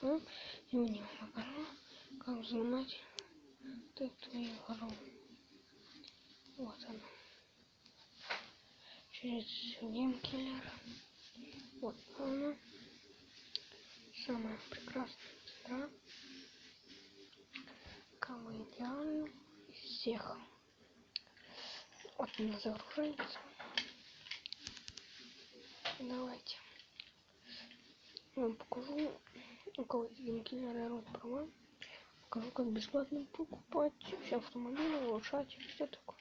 покажу. Сегодня я покажу, как взломать эту игру. Вот она. Через геймкиллер. Вот она. Самая прекрасная игра. Кого идеально из всех. Вот она загружается. Давайте. Я вам покажу, у кого есть геймкиллер и рот права. Покажу, как бесплатно покупать все автомобили, улучшать, все такое.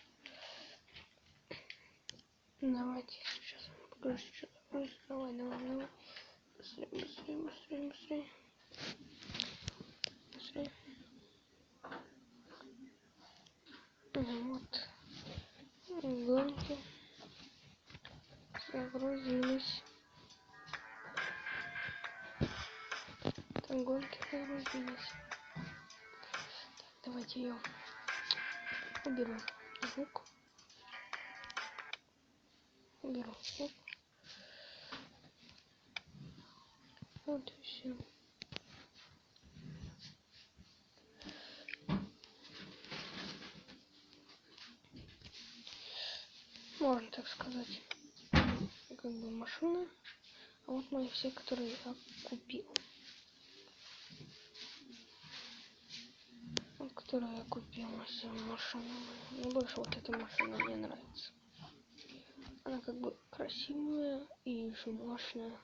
Давайте сейчас покажу, что такое. Давай. Быстрее. Вот. Гонки загрузились. Так, давайте ее уберу звук. Вот и все. Можно так сказать. Как бы машина. А вот мои все, которые я купил. Вот, которые я купил все машины. Мне больше вот эта машина мне нравится. Она как бы красивая и еще мощная.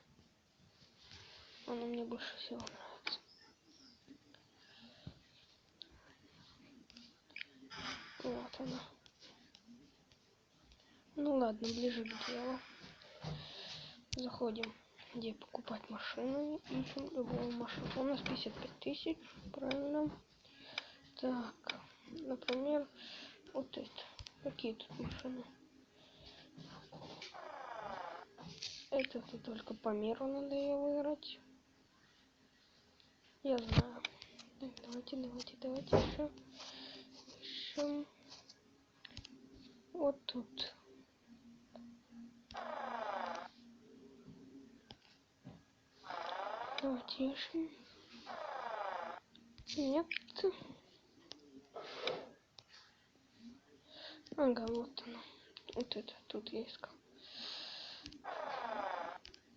Она мне больше всего нравится. Вот она. Ну ладно, ближе к делу. Заходим, где покупать машины, ищем любую машину. У нас 55 000, правильно. Так, например, вот это. Какие тут машины? Это только по миру надо ее выбрать. Я знаю. Так, давайте еще. Ищем. Вот тут. Давайте ищем. Нет. Ага, вот она. Вот это тут я искал.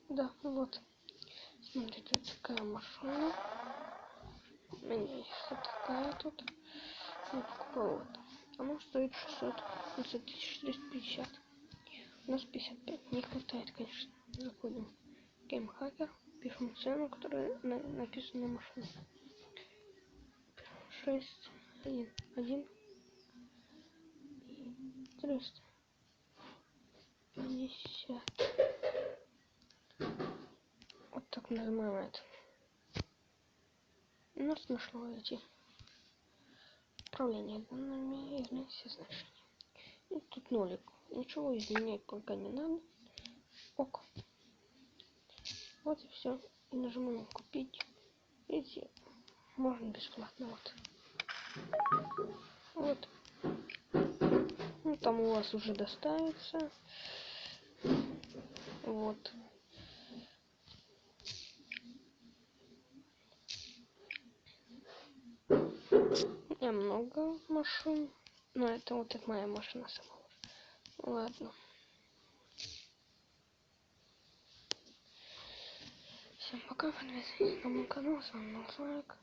Да, вот. Смотрите, такая машина. У меня есть вот такая тут. Я покупала вот. Она стоит 650. У нас 55. Не хватает, конечно. Заходим в GameHacker. Пишем цену, которая написана на машине. 6, 1, 350. Вот так нажимаем это. У нас нашло эти. Управление данными, изменить все значения. И тут нолик. Ничего изменять пока не надо. Ок. Вот и все. И нажимаем купить. Видите, можно бесплатно. Вот. Ну, там у вас уже доставится. Вот. У меня много машин. Но это вот это моя машина сама. Ладно. Всем пока. Подписывайтесь на мой канал. С вами был Слайк.